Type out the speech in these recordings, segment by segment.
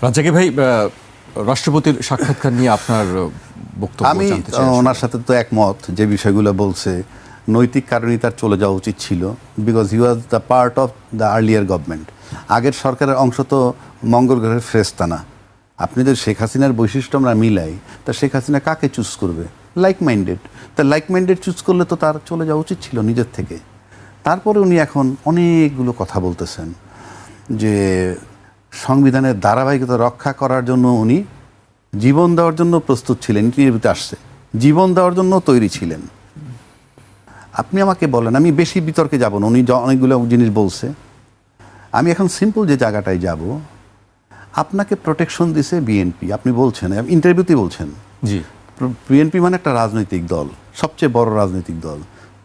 রাজ্জাকি ভাই, রাষ্ট্রপতির সাক্ষাৎকার নিয়ে আপনার বক্তব্য আমি জানতে চাই। ওনার সাথে তো একমত, যে বিষয়গুলো বলছে নৈতিক কারণেই তার চলে যাওয়া উচিত ছিল, because he was the part of the earlier government. আগের সরকারের অংশ তো মঙ্গল গ্রহের ফেরেশতা না। আপনি যদি শেখ হাসিনার বৈশিষ্ট্য আমরা মিলাই, তা শেখ হাসিনা কাকে চুজ করবে? Like minded. তা লাইক মাইন্ডেড চুজ করলে তো তার চলে যাওয়া উচিত ছিল নিজের থেকে। তারপরে উনি এখন অনেকগুলো কথা বলতেছেন যে সংবিধানের ধারাবাহিকতা রক্ষা করার জন্য উনি জীবন দেওয়ার জন্য প্রস্তুত ছিলেন। ইন্টারভিউতে আসছে জীবন দেওয়ার জন্য তৈরি ছিলেন। আপনি আমাকে বলেন, আমি বেশি বিতর্কে যাব না, উনি অনেকগুলো জিনিস বলছে। আমি এখন সিম্পল যে জায়গাটায় যাব, আপনাকে প্রোটেকশন দিছে বিএনপি, আপনি বলছেন, ইন্টারভিউতেই বলছেন জি, বিএনপি মানে একটা রাজনৈতিক দল, সবচেয়ে বড় রাজনৈতিক দল।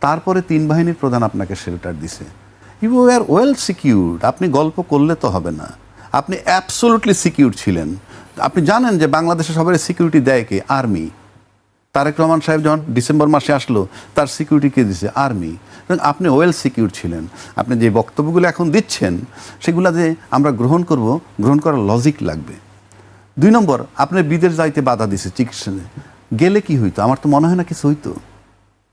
তারপরে 3 বাহিনীর প্রধান আপনাকে শেল্টার দিছে। You are well secured. আপনি গল্প করলে তো হবে না, আপনি অ্যাবসোলুটলি সিকিউর ছিলেন। আপনি জানেন যে বাংলাদেশে সবাই সিকিউরিটি দেয় কে? আর্মি। তারেক রহমান সাহেব যখন ডিসেম্বর মাসে আসলো, তার সিকিউরিটি কে দিছে? আর্মি। আপনি ওয়েল সিকিউর ছিলেন। আপনি যে বক্তব্যগুলো এখন দিচ্ছেন, সেগুলো যে আমরা গ্রহণ করার লজিক লাগবে। 2 নম্বর, আপনি বিদেশ যাইতে বাধা দিছে চিকিৎসা গেলে কি হইতো? আমার তো মনে হয় না কিছু হইতো।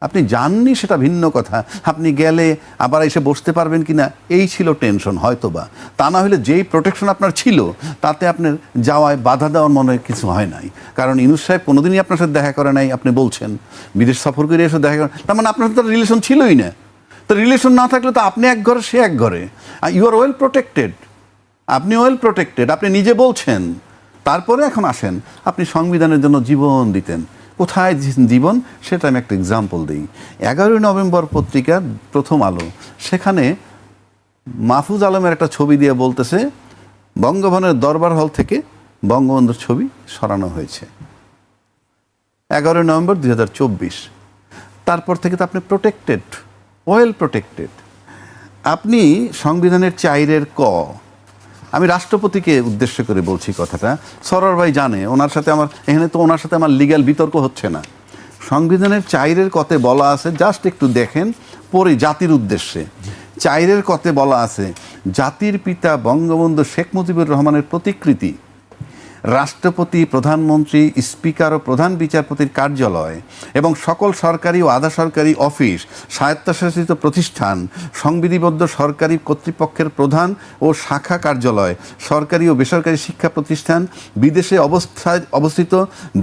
আপনি জাননি সেটা ভিন্ন কথা, আপনি গেলে আবার এসে বসতে পারবেন কি না, এই ছিল টেনশন হয়তো বা। তা না হলে যেই প্রোটেকশন আপনার ছিল, তাতে আপনার যাওয়ায় বাধা দেওয়ার মনে হয় কিছু হয় নাই। কারণ ইউনূস সাহেব কোনোদিনই আপনার সাথে দেখা করে নাই, আপনি বলছেন বিদেশ সফর করে এসে দেখা করেন, তার মানে আপনার সাথে রিলেশন ছিলই না। তো রিলেশন না থাকলে তো আপনি এক ঘরে, সে এক ঘরে। You are well protected. আপনি ওয়েল প্রোটেক্টেড, আপনি নিজে বলছেন। তারপরে এখন আসেন, আপনি সংবিধানের জন্য জীবন দিতেন। কোথায় জীবন, সেটা আমি একটা এক্সাম্পল দিই। 11ই নভেম্বর পত্রিকার প্রথম আলো, সেখানে মাহফুজ আলমের একটা ছবি দিয়ে বলতেছে বঙ্গভবনের দরবার হল থেকে বঙ্গবন্ধুর ছবি সরানো হয়েছে। 11ই নভেম্বর 2024। তারপর থেকে তো আপনি প্রোটেক্টেড, ওয়েল প্রোটেক্টেড। আপনি সংবিধানের 4 ক, আমি রাষ্ট্রপতিকে উদ্দেশ্য করে বলছি কথাটা, সরোয়ার ভাই জানে, ওনার সাথে আমার লিগ্যাল বিতর্ক হচ্ছে না। সংবিধানের 4 কতে বলা আছে, জাস্ট একটু দেখেন পরে, জাতির উদ্দেশ্যে 4 কতে বলা আছে, জাতির পিতা বঙ্গবন্ধু শেখ মুজিবুর রহমানের প্রতিকৃতি রাষ্ট্রপতি, প্রধানমন্ত্রী, স্পিকার ও প্রধান বিচারপতির কার্যালয় এবং সকল সরকারি ও আধা সরকারি অফিস, স্বায়ত্তশাসিত প্রতিষ্ঠান, সংবিধিবদ্ধ সরকারি কর্তৃপক্ষের প্রধান ও শাখা কার্যালয়, সরকারি ও বেসরকারি শিক্ষা প্রতিষ্ঠান, বিদেশে অবস্থিত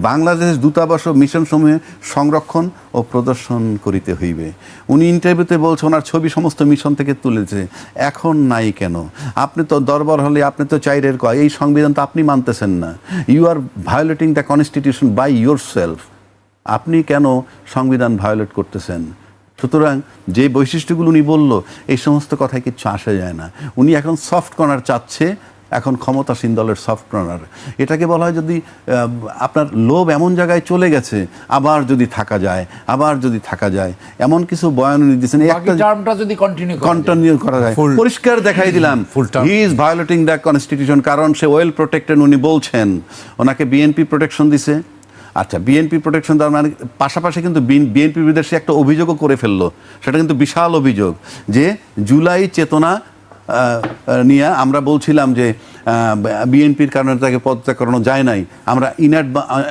বাংলাদেশ দূতাবাস ও মিশনসমূহে সংরক্ষণ ও প্রদর্শন করিতে হইবে। উনি ইন্টারভিউতে বলছে ওনার ছবি সমস্ত মিশন থেকে তুলেছে। এখন নাই কেন? আপনি তো দরবার হলে আপনি তো 4 ক, এই সংবিধান তো আপনি মানতেছেন না। You are violating the constitution by yourself. আপনি কেন সংবিধান ভায়োলেট করতেছেন? সুতরাং যে বৈশিষ্ট্যগুলো উনি বলল, এই সমস্ত কথায় কিচ্ছু আসা যায় না। উনি এখন সফট কর্নার চাচ্ছে, এখন ক্ষমতাসীন দলের সফট কর্নার। এটাকে বলা হয়, যদি আপনার লোভ এমন জায়গায় চলে গেছে, আবার যদি থাকা যায়, এমন কিছু বয়ান উনি দিচ্ছেন। যদি কন্টিনিউ করা যায়, পরিষ্কার দেখাই দিলাম he is violating the constitution. কারণ সে ওয়েল প্রোটেক্টেড, উনি বলছেন। ওনাকে বিএনপি প্রোটেকশন দিছে। আচ্ছা, বিএনপি প্রোটেকশন দেওয়ার মানে পাশাপাশি কিন্তু বিএনপির বিরুদ্ধে সে একটা অভিযোগও করে ফেললো। সেটা কিন্তু বিশাল অভিযোগ, যে জুলাই চেতনা নিয়ে আমরা বলছিলাম যে বিএনপির কারণে তাকে পদত্যাগ করানো যায় নাই, আমরা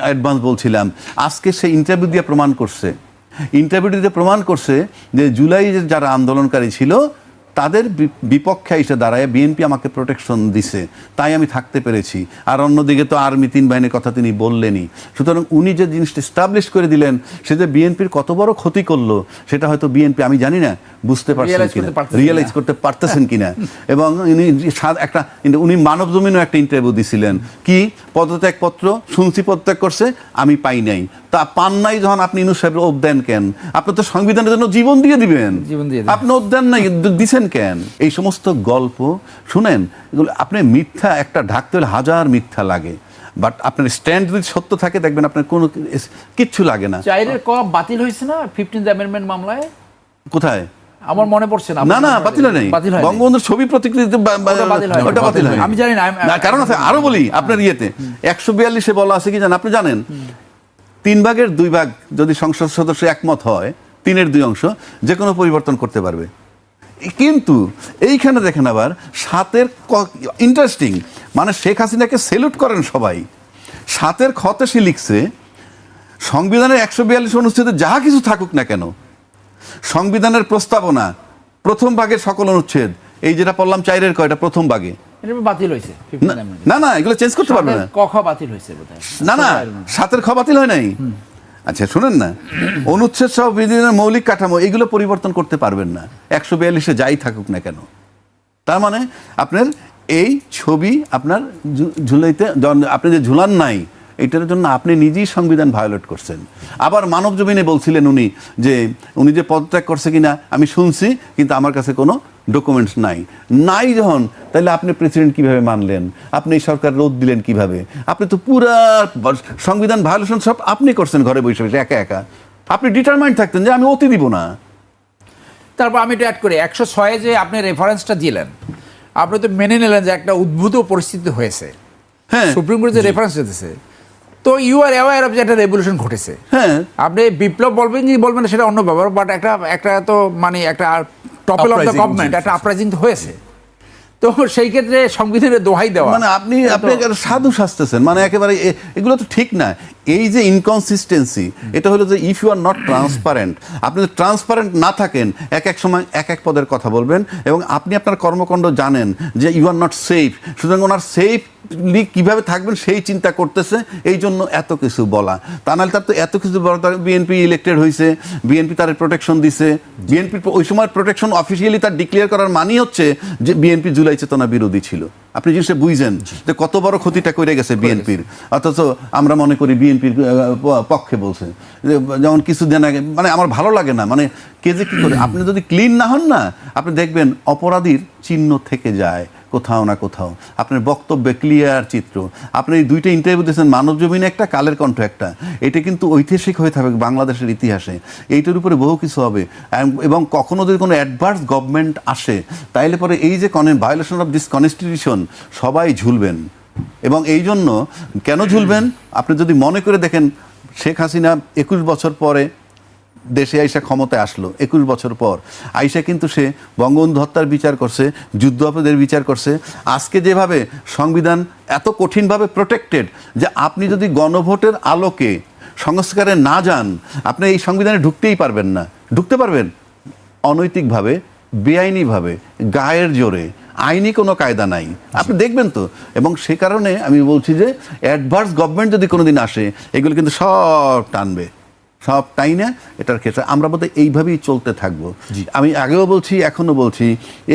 অ্যাডভান্স বলছিলাম। আজকে সে ইন্টারভিউ দিয়ে প্রমাণ করছে যে জুলাই যারা আন্দোলনকারী ছিল, তাদের বিপক্ষে এসে দাঁড়ায় বিএনপি আমাকে প্রোটেকশন দিছে, তাই আমি থাকতে পেরেছি। আর অন্যদিকে তো আর্মি 3 বাহিনীর কথা তিনি বললেনই। সুতরাং উনি যে জিনিসটা এস্টাবলিশ করে দিলেন, সে যে বিএনপির কত বড় ক্ষতি করলো, সেটা হয়তো বিএনপি, আমি জানি না, বুঝতে পারছেন কিনা, রিয়েলাইজ করতে পারতেছেন কিনা। এবং উনি মানব জমিনও একটা ইন্টারভিউ দিছিলেন, কি পদত্যাগপত্র শুনছি, পদত্যাগ করছে, আমি পাই নাই। তা পান নাই যখন, আপনি ইউনূস সাহেবের ওপ দেন কেন? আপনি তো সংবিধানের জন্য জীবন দিয়ে দিবেন, আপনি ওপ দেন নাই, দিছেন কেন? এই সমস্ত গল্প শুনেন, এগুলো আপনি মিথ্যা একটা ঢাকতে হলে 1000 মিথ্যা লাগে, বাট আপনার স্ট্যান্ড যদি সত্য থাকে, দেখবেন আপনার কোনো কিচ্ছু লাগে না। 4 ক বাতিল হয়েছে না 15th অ্যামেন্ডমেন্ট মামলায়? কোথায়? আমার মনে পড়ছে না। না, বাতিল নেই। বঙ্গবন্ধুর ছবি প্রতিকৃতি ওটা বাতিল হয়, আমি জানি না। কারণ আছে, আরো বলি আপনার ইয়েতে 142-এ বলা আছে কি জানেন? আপনি জানেন 3 ভাগের 2 ভাগ যদি সংসদ সদস্য একমত হয়, 3-এর 2 অংশ যে কোনো পরিবর্তন করতে পারবে। কিন্তু এইখানে দেখেন আবার 7-এর ইন্টারেস্টিং, মানে শেখ হাসিনাকে সেলুট করেন সবাই। 7-এর খতে সে লিখছে সংবিধানের 142 অনুচ্ছেদে যাহা কিছু থাকুক না কেন, সংবিধানের প্রস্তাবনা প্রথম ভাগের সকল অনুচ্ছেদ, এই যেটা পড়লাম 4-এর কয়টা প্রথম ভাগে, এটা বাতিল হয়েছে না না এগুলো চেঞ্জ করতে পারবে না, ক খ বাতিল হয়েছে বোধহয়। না না 7-এর খ বাতিল হয় নাই। আচ্ছা শুনেন না, অনুচ্ছেদ সহ বিধির মৌলিক কাঠামো এগুলো পরিবর্তন করতে পারবেন না 142-এ যাই থাকুক না কেন। তার মানে আপনার এই ছবি আপনার ঝুলাইতে, আপনি যে ঝুলান নাই এটার জন্য আপনি নিজেই সংবিধান ভায়োলেট করছেন। আবার মানব জমিনে বলছিলেন উনি যে পদত্যাগ করছে কিনা আমি শুনছি, কিন্তু আমার কাছে কোনো ডকুমেন্টস নাই যখন, তাহলে আপনি প্রেসিডেন্ট কিভাবে মানলেন? আপনি এই সরকার রোধ দিলেন কিভাবে? আপনি তো পুরা সংবিধান ভায়োলেশন সব আপনি করছেন ঘরে বসে বসে একা একা। আপনি ডিটারমাইন্ড থাকতেন যে আমি অতি দিব না। তারপর আমি এটা অ্যাড করি 106 যে আপনি রেফারেন্সটা দিলেন, আপনি তো মেনে নিলেন যে একটা উদ্ভূত পরিস্থিতি হয়েছে, হ্যাঁ সুপ্রিম কোর্ট যে রেফারেন্স দিতেছে, তো ইউ আর অ্যাওয়্যার অফ যে একটা রেভলিউশন ঘটেছে। হ্যাঁ আপনি বিপ্লব বলবেন কি বলবেন না সেটা অন্য ব্যাপার, বাট একটা তো মানে একটা টপল অফ দ্য গভর্নমেন্ট একটা আপরাইজিং হয়েছে। তো সেই ক্ষেত্রে সংবিধানের দোহাই দেওয়া, মানে আপনি সাধু সাজতেছেন, মানে একেবারে এগুলো তো ঠিক না। এই যে ইনকনসিস্টেন্সি, এটা হলো যে if you are not transparent, আপনি যদি ট্রান্সপারেন্ট না থাকেন এক সময় এক পদের কথা বলবেন, এবং আপনি আপনার কর্মকাণ্ড জানেন যে ইউ আর নট সেফ, সুতরাং ওনার সেফলি কীভাবে থাকবেন সেই চিন্তা করতেছে, এই জন্য এত কিছু বলা। তা নাহলে তার তো এত কিছু বলা, বিএনপি ইলেক্টেড হয়েছে, বিএনপি তার প্রোটেকশন দিছে, বিএনপির ওই সময় প্রোটেকশন অফিসিয়ালি তার ডিক্লেয়ার করার মানেই হচ্ছে যে বিএনপি জুলাই চেতনা বিরোধী ছিল। আপনি জিনিসটা বুঝছেন যে কত বড় ক্ষতিটা করে গেছে বিএনপির, অথচ আমরা মনে করি বিএনপির পক্ষে বলছে। যেমন কিছুদিন আগে, মানে আমার ভালো লাগে না, মানে কে যে কি করে, আপনি যদি ক্লিন না হন না, আপনি দেখবেন অপরাধীর চিহ্ন থেকে যায় কোথাও না কোথাও। আপনার বক্তব্যে ক্লিয়ার চিত্র। আপনি এই দুইটা ইন্টারভিউ দিয়েছেন, মানব জমিনে একটা, কালের কণ্ঠ একটা, এটা কিন্তু ঐতিহাসিক হয়ে থাকবে বাংলাদেশের ইতিহাসে। এইটার উপরে বহু কিছু হবে, এবং কখনো যদি কোনো অ্যাডভার্স গভর্নমেন্ট আসে, তাইলে পরে এই যে ভায়োলেশন অফ দিস কনস্টিটিউশন সবাই ঝুলবেন। এবং এই জন্য কেন ঝুলবেন, আপনি যদি মনে করে দেখেন, শেখ হাসিনা 21 বছর পরে দেশে আইসা ক্ষমতায় আসলো, 21 বছর পর আইসা কিন্তু সে বঙ্গবন্ধু হত্যার বিচার করছে, যুদ্ধাপরাধের বিচার করছে। আজকে যেভাবে সংবিধান এত কঠিনভাবে প্রোটেক্টেড, যে আপনি যদি গণভোটের আলোকে সংস্কারে না যান, আপনি এই সংবিধানে ঢুকতেই পারবেন না। ঢুকতে পারবেন অনৈতিকভাবে, বেআইনিভাবে, গায়ের জোরে, আইনি কোনো কায়দা নাই, আপনি দেখবেন তো। এবং সে কারণে আমি বলছি যে অ্যাডভার্স গভর্নমেন্ট যদি কোনোদিন আসে, এগুলো কিন্তু সব টানবে, সব তাই না। এটার ক্ষেত্রে আমরা বোধহয় এইভাবেই চলতে থাকবো। আমি আগেও বলছি, এখনও বলছি,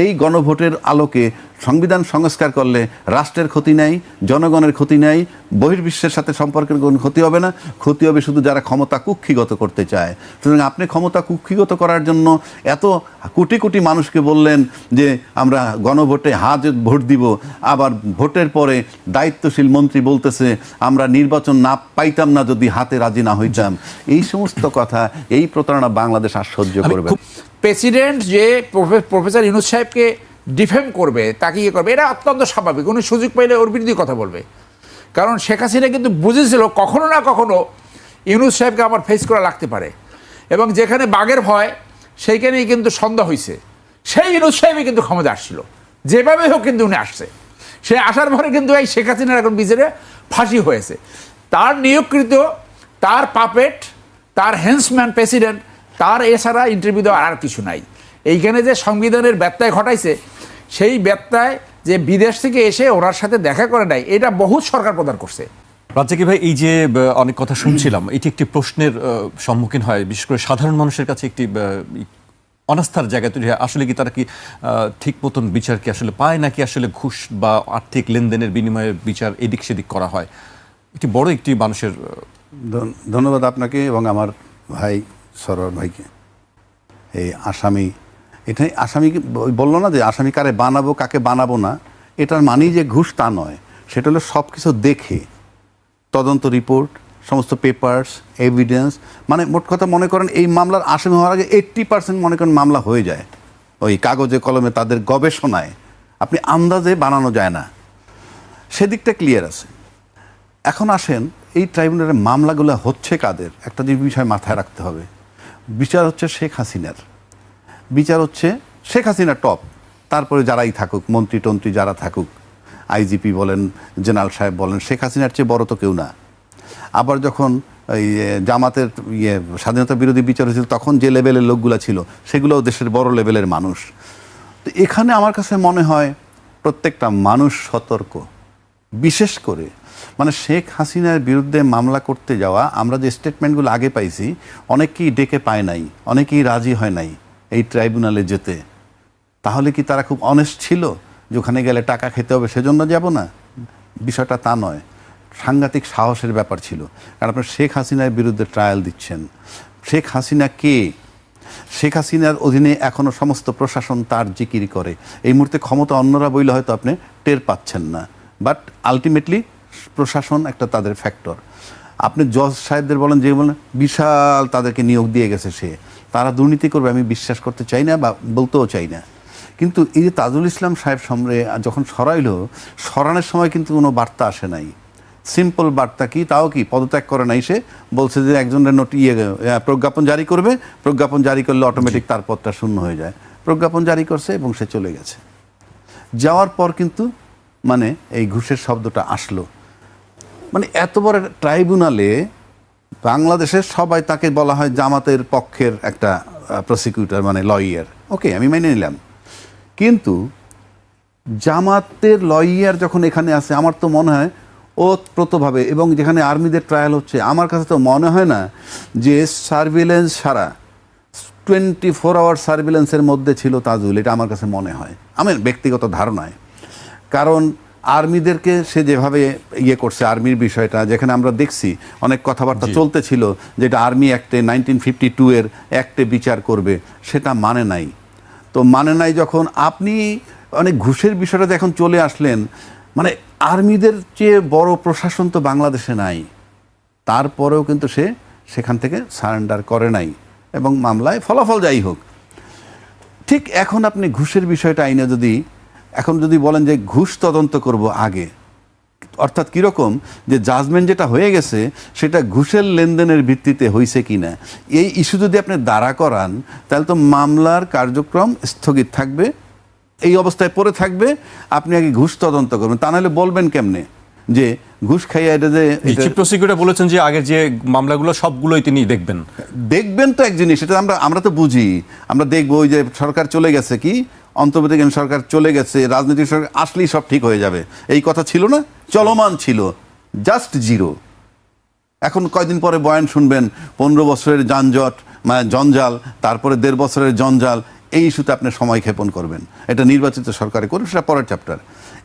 এই গণভোটের আলোকে সংবিধান সংস্কার করলে রাষ্ট্রের ক্ষতি নাই, জনগণের ক্ষতি নাই, বহির্বিশ্বের সাথে সম্পর্কের কোনো ক্ষতি হবে না। ক্ষতি হবে শুধু যারা ক্ষমতা কুক্ষিগত করতে চায়। সুতরাং আপনি ক্ষমতা কুক্ষিগত করার জন্য এত কোটি কোটি মানুষকে বললেন যে আমরা গণভোটে ভোট দিব, আবার ভোটের পরে দায়িত্বশীল মন্ত্রী বলতেছে আমরা নির্বাচন না পাইতাম না যদি হাতে রাজি না হইতাম। এই সমস্ত কথা, এই প্রতারণা বাংলাদেশ আর সহ্য করবে। প্রেসিডেন্ট যে প্রফেসর ইউনূস সাহেবকে ডিফেম করবে, তাকে ইয়ে করবে, এটা অত্যন্ত স্বাভাবিক। উনি সুযোগ পাইলে ওর বিরুদ্ধে কথা বলবে, কারণ শেখ হাসিনা কিন্তু বুঝেছিল কখনো না কখনো ইউনূস সাহেবকে আমার ফেস করা লাগতে পারে, এবং যেখানে বাঘের ভয় সেইখানেই কিন্তু সন্দেহ হয়েছে। সেই ইউনূস সাহেবই কিন্তু ক্ষমতা আসছিল, যেভাবে হোক কিন্তু উনি আসছে। সে আসার পরে কিন্তু এই শেখ হাসিনার এখন বিচারে ফাঁসি হয়েছে। তার নিয়োগকৃত, তার পাপেট, তার হেন্সম্যান প্রেসিডেন্ট, তার এছাড়া ইন্টারভিউ দেওয়ার আর কিছু নাই। এইখানে যে সংবিধানের ব্যত্যয় ঘটাইছে, সেই ব্যত্যয় যে বিদেশ থেকে এসে ওনার সাথে দেখা করে নাই, এটা বহুত সরকার প্রদান করছে। রাজ্জাকি ভাই, এই যে অনেক কথা শুনছিলাম, এটি একটি প্রশ্নের সম্মুখীন হয়, বিশেষ করে সাধারণ মানুষের কাছে একটি অনাস্থার জায়গা তৈরি হয়। আসলে কি তারা কি ঠিক মতন বিচার কি আসলে পায়, নাকি আসলে ঘুষ বা আর্থিক লেনদেনের বিনিময়ে বিচার এদিক সেদিক করা হয়? এটি বড় একটি মানুষের। ধন্যবাদ আপনাকে এবং আমার ভাই সরোয়ার ভাইকে। এই আসামি, এটাই আসামিকে বললো না যে আসামি কারে বানাবো কাকে বানাবো না, এটার মানেই যে ঘুষ তা নয়। সেটা হলো সব কিছু দেখে, তদন্ত রিপোর্ট, সমস্ত পেপারস, এভিডেন্স, মানে মোট কথা মনে করেন এই মামলার আসামি হওয়ার আগে 80% মনে করেন মামলা হয়ে যায় ওই কাগজে কলমে, তাদের গবেষণায়। আপনি আন্দাজে বানানো যায় না, সেদিকটা ক্লিয়ার আছে। এখন আসেন এই ট্রাইব্যুনালের মামলাগুলো হচ্ছে কাদের, একটা যে বিষয় মাথায় রাখতে হবে। বিচার হচ্ছে শেখ হাসিনার, বিচার হচ্ছে শেখ হাসিনা টপ, তারপরে যারাই থাকুক, মন্ত্রী টন্ত্রী যারা থাকুক, আইজিপি বলেন, জেনারেল সাহেব বলেন, শেখ হাসিনার চেয়ে বড় তো কেউ না। আবার যখন এই জামাতের স্বাধীনতা বিরোধী বিচার হয়েছিল, তখন যে লেভেলের লোকগুলো ছিল সেগুলোও দেশের বড় লেভেলের মানুষ। তো এখানে আমার কাছে মনে হয় প্রত্যেকটা মানুষ সতর্ক, বিশেষ করে মানে শেখ হাসিনার বিরুদ্ধে মামলা করতে যাওয়া, আমরা যে স্টেটমেন্টগুলো আগে পাইছি, অনেকেই ডেকে পায় নাই, অনেকেই রাজি হয় নাই এই ট্রাইব্যুনালে যেতে। তাহলে কি তারা খুব অনেস্ট ছিল যে ওখানে গেলে টাকা খেতে হবে সেজন্য যাব না? বিষয়টা তা নয়, সাংঘাতিক সাহসের ব্যাপার ছিল। কারণ আপনার শেখ হাসিনার বিরুদ্ধে ট্রায়াল দিচ্ছেন। শেখ হাসিনা কে? শেখ হাসিনার অধীনে এখনও সমস্ত প্রশাসন তার জিকিরি করে। এই মুহূর্তে ক্ষমতা অন্যরা বইলে হয়তো আপনি টের পাচ্ছেন না, বাট আলটিমেটলি প্রশাসন একটা তাদের ফ্যাক্টর। আপনি জজ সাহেবদের বলেন, যে বলেন বিশাল তাদেরকে নিয়োগ দিয়ে গেছে, তারা দুর্নীতি করবে আমি বিশ্বাস করতে চাই না বা বলতেও চাই না। কিন্তু এই যে তাজুল ইসলাম সাহেব সামনে যখন সরাইল, সরানোর সময় কিন্তু কোনো বার্তা আসে নাই। সিম্পল বার্তা কি, তাও কি পদত্যাগ করে নাই, সে বলছে যে একজনের প্রজ্ঞাপন জারি করবে, প্রজ্ঞাপন জারি করলে অটোমেটিক তার পদটা শূন্য হয়ে যায়। প্রজ্ঞাপন জারি করছে এবং সে চলে গেছে। যাওয়ার পর কিন্তু মানে এই ঘুষের শব্দটা আসলো। মানে এত বড় ট্রাইব্যুনালে বাংলাদেশের সবাই, তাকে বলা হয় জামাতের পক্ষের একটা প্রসিকিউটর, মানে লয়ার, ওকে আমি মেনে নিলাম। কিন্তু জামাতের লয়ার যখন এখানে আসে, আমার তো মনে হয় ওতপ্রোতভাবে, এবং যেখানে আর্মিদের ট্রায়াল হচ্ছে, আমার কাছে তো মনে হয় না যে সার্ভিলেন্স সারা 24 আওয়ার সার্ভিলেন্সের মধ্যে ছিল তাজুল, এটা আমার কাছে মনে হয়, আমার ব্যক্তিগত ধারণায়। কারণ আর্মিদেরকে সে যেভাবে করছে, আর্মির বিষয়টা যেখানে আমরা দেখছি অনেক কথাবার্তা চলতেছিল, যেটা আর্মি অ্যাক্টে 1952 এর অ্যাক্টে বিচার করবে, সেটা মানে নাই। তো মানে নাই যখন আপনি অনেক ঘুষের বিষয়টা এখন চলে আসলেন, মানে আর্মিদের চেয়ে বড় প্রশাসন তো বাংলাদেশে নাই, তারপরেও কিন্তু সে সেখান থেকে সারেন্ডার করে নাই এবং মামলায় ফলাফল যাই হোক। ঠিক এখন আপনি ঘুষের বিষয়টা আইনে এখন যদি বলেন যে ঘুষ তদন্ত করব আগে, অর্থাৎ কীরকম যে জাজমেন্ট যেটা হয়ে গেছে সেটা ঘুষের লেনদেনের ভিত্তিতে হয়েছে কি না, এই ইস্যু যদি আপনি দাঁড়া করান, তাহলে তো মামলার কার্যক্রম স্থগিত থাকবে, এই অবস্থায় পড়ে থাকবে। আপনি আগে ঘুষ তদন্ত করবেন, তা নাহলে বলবেন কেমনে যে ঘুষ খাইয়া এটা যে চিফ প্রসিকিউটর বলেছেন যে আগের যে মামলাগুলো সবগুলোই তিনি দেখবেন। দেখবেন তো এক জিনিস, এটা আমরা তো বুঝি, আমরা দেখবো ওই যে সরকার চলে গেছে, কি অন্তর্বর্তীকালীন সরকার চলে গেছে, রাজনৈতিক সরকার আসলেই সব ঠিক হয়ে যাবে, এই কথা ছিল না, চলমান ছিল, জাস্ট জিরো। এখন কয়দিন পরে বয়ান শুনবেন 15 বছরের যানজট, মানে জঞ্জাল, তারপরে 1.5 বছরের জঞ্জাল, এই ইস্যুতে আপনি সময় ক্ষেপণ করবেন, এটা নির্বাচিত সরকারে করুন, সেটা পরের চ্যাপ্টার।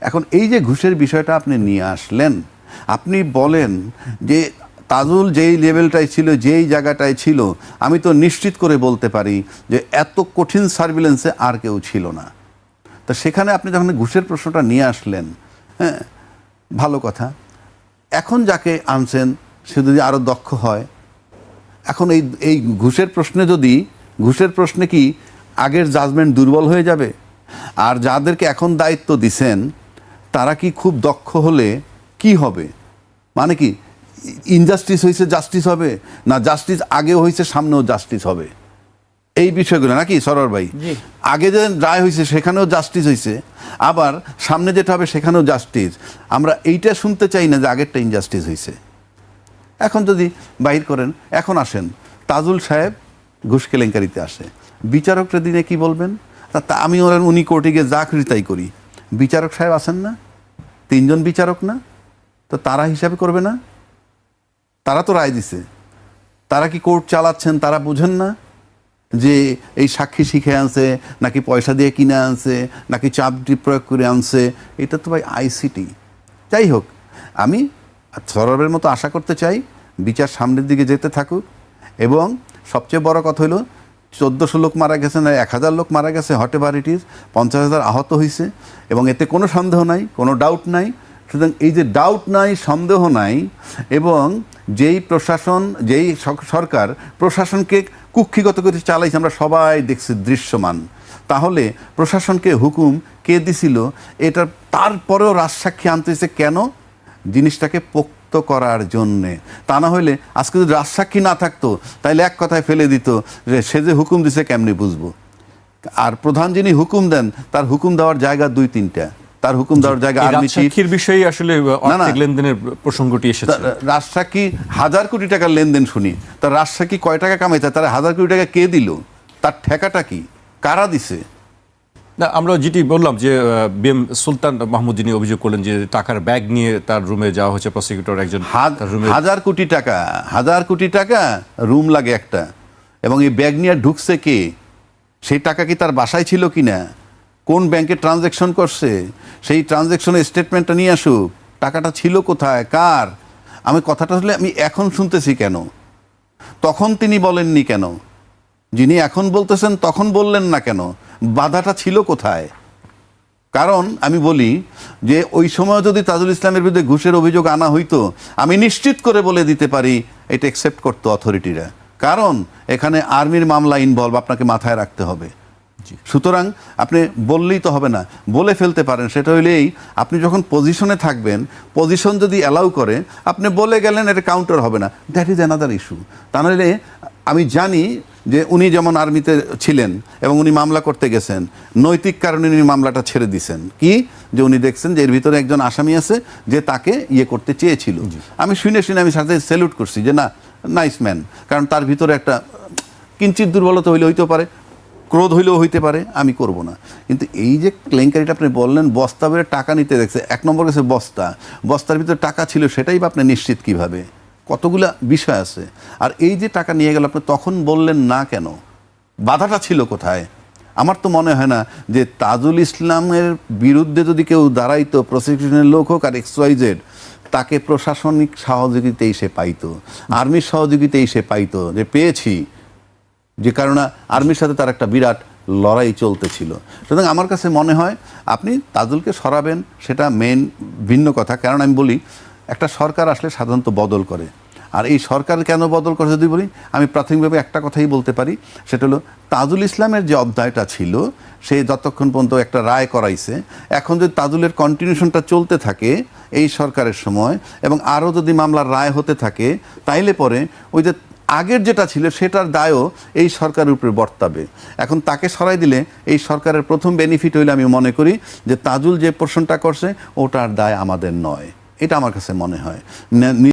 এখন এই যে ঘুষের বিষয়টা আপনি নিয়ে আসলেন, আপনি বলেন যে তাজুল যেই লেভেলটায় ছিল, যেই জায়গাটায় ছিল, আমি তো নিশ্চিত করে বলতে পারি যে এত কঠিন সার্ভিলেন্সে আর কেউ ছিল না। তা সেখানে আপনি যখন ঘুষের প্রশ্নটা নিয়ে আসলেন, হ্যাঁ ভালো কথা, এখন যাকে আনছেন সে যদি আরও দক্ষ হয়, এখন এই ঘুষের প্রশ্নে কি আগের জাজমেন্ট দুর্বল হয়ে যাবে? আর যাদেরকে এখন দায়িত্ব দিছেন তারা কি খুব দক্ষ হলে কি হবে? মানে কি ইনজাস্টিস হয়েছে জাস্টিস হবে, না জাস্টিস আগেও হয়েছে সামনেও জাস্টিস হবে, এই বিষয়গুলো নাকি সরোয়ার ভাই? আগে যে রায় হয়েছে সেখানেও জাস্টিস হয়েছে, আবার সামনে যেটা হবে সেখানেও জাস্টিস। আমরা এইটা শুনতে চাই না যে আগেরটা ইনজাস্টিস হয়েছে। এখন যদি বাহির করেন, এখন আসেন তাজুল সাহেব ঘুষ কেলেঙ্কারিতে আসে, বিচারকরা দিনে কি বলবেন? তা আমি উনি কোর্টে গিয়ে যা খুশি তাই করি, বিচারক সাহেব আছেন না, 3 জন বিচারক না, তো তারা হিসাবে করবে না? তারা তো রায় দিছে, তারা কি কোর্ট চালাচ্ছেন? তারা বুঝেন না যে এই সাক্ষী শিখে আনছে, নাকি পয়সা দিয়ে কিনে আনছে, নাকি চাপ প্রয়োগ করে আনছে? এটা তো ভাই আইসিটি। যাই হোক, আমি সরবের মতো আশা করতে চাই বিচার সামনের দিকে যেতে থাকুক, এবং সবচেয়ে বড় কথা হলো 1400 লোক মারা গেছে, না 1000 লোক মারা গেছে, হট এভার ইট ইজ, 50,000 আহত হয়েছে, এবং এতে কোনো সন্দেহ নাই, কোনো ডাউট নাই। সুতরাং এই যে ডাউট নাই, সন্দেহ নাই, এবং যেই প্রশাসন, যেই সরকার প্রশাসনকে কুক্ষিগত করে চালাইছে আমরা সবাই দেখছি দৃশ্যমান, তাহলে প্রশাসনকে হুকুম কে দিছিল? এটা তারপরেও রাজসাক্ষী আনতে হয়েছে কেন? জিনিসটাকে পোক্ত করার জন্যে। তা না হইলে আজকে যদি রাজসাক্ষী না থাকতো, তাহলে এক কথায় ফেলে দিত যে সে যে হুকুম দিছে কেমনি বুঝবো। আর প্রধান যিনি হুকুম দেন তার হুকুম দেওয়ার জায়গা 2-3টা, তার হুকুম দেওয়ার জায়গা এই আর্মি চিফ। রাজসাক্ষীর বিষয়ে আসলে না। আর্থিক লেনদেনের প্রসঙ্গটি এসেছে। রাজসাক্ষী 1000 কোটি টাকার লেনদেন শুনি, তার রাজসাক্ষী কয় টাকা কামাইছে, তার 1000 কোটি টাকা কে দিল, তার ঠেকাটা কি, কারা দিছে? না, আমরা যেটি বললাম যে বিএম সুলতান মাহমুদ যিনি অভিযোগ করলেন যে টাকার ব্যাগ নিয়ে তার রুমে যাওয়া হয়েছে, প্রসিকিউটর একজন তার রুমে 1000 কোটি টাকা, 1000 কোটি টাকা রুম লাগে একটা, এবং এই ব্যাগ নিয়ে ঢুকছে কে, সেই টাকা কি তার বাসায় ছিল কিনা, কোন ব্যাংকে ট্রানজ্যাকশন করছে, সেই ট্রানজ্যাকশনের স্টেটমেন্টটা নিয়ে আসুক, টাকাটা ছিল কোথায়, কার। আমি কথাটা আসলে আমি এখন শুনতেছি কেন, তখন তিনি বলেননি কেন, যিনি এখন বলতেছেন তখন বললেন না কেন, বাধাটা ছিল কোথায়? কারণ আমি বলি যে ওই সময় যদি তাজুল ইসলামের বিরুদ্ধে ঘুষের অভিযোগ আনা হইতো, আমি নিশ্চিত করে বলে দিতে পারি এটা অ্যাকসেপ্ট করতো অথরিটিরা, কারণ এখানে আর্মির মামলা ইনভলভ, আপনাকে মাথায় রাখতে হবে। সুতরাং আপনি বললেই তো হবে না, বলে ফেলতে পারেন, সেটা হইলেই আপনি যখন পজিশনে থাকবেন, পজিশন যদি অ্যালাউ করে আপনি বলে গেলেন, এটা কাউন্টার হবে না, দ্যাট ইজ অ্যানাদার ইস্যু। তা নাহলে আমি জানি যে উনি যেমন আর্মিতে ছিলেন এবং উনি মামলা করতে গেছেন, নৈতিক কারণে উনি মামলাটা ছেড়ে দিয়েছেন, কি যে উনি দেখছেন যে এর ভিতরে একজন আসামি আছে যে তাকে ইয়ে করতে চেয়েছিল। আমি শুনে আমি সাথে স্যালুট করছি যে না, নাইস ম্যান, কারণ তার ভিতরে একটা কিঞ্চিত দুর্বলতা হইতে পারে, ক্রোধ হইলেও হইতে পারে, আমি করব না। কিন্তু এই যে কেলেঙ্কারিটা আপনি বললেন, বস্তা বেড়ে টাকা নিতে দেখছে, 1 নম্বর গেছে বস্তার ভিতরে টাকা ছিল, সেটাই বা আপনি নিশ্চিত কিভাবে? কতগুলা বিষয় আছে। আর এই যে টাকা নিয়ে গেল, আপনি তখন বললেন না কেন, বাধাটা ছিল কোথায়? আমার তো মনে হয় না যে তাজুল ইসলামের বিরুদ্ধে যদি কেউ দাঁড়াইতো, প্রসিকিউশনের লোক হোক আর XYZ, তাকে প্রশাসনিক সহযোগিতাই সে পাইতো, আর্মির সহযোগিতাই সে পাইতো, যে পেয়েছি, যে কারণে আর্মির সাথে তার একটা বিরাট লড়াই চলতেছিল। সুতরাং আমার কাছে মনে হয় আপনি তাজুলকে সরাবেন, সেটা মেন ভিন্ন কথা। কারণ আমি বলি, একটা সরকার আসলে সাধারণত বদল করে, আর এই সরকার কেন বদল করে যদি বলি, আমি প্রাথমিকভাবে একটা কথাই বলতে পারি, সেটা হলো তাজুল ইসলামের যে অধ্যায়টা ছিল, সে যতক্ষণ পর্যন্ত একটা রায় করাইছে, এখন যদি তাজুলের কন্টিনিউশনটা চলতে থাকে এই সরকারের সময়, এবং আরও যদি মামলার রায় হতে থাকে, তাইলে পরে ওই যে আগের যেটা ছিল সেটার দায়ও এই সরকারের উপরে বর্তাবে। এখন তাকে সরাই দিলে এই সরকারের প্রথম বেনিফিট হইলে আমি মনে করি যে তাজুল যে পোর্শনটা করছে ওটার দায় আমাদের নয়, এটা আমার কাছে মনে হয়।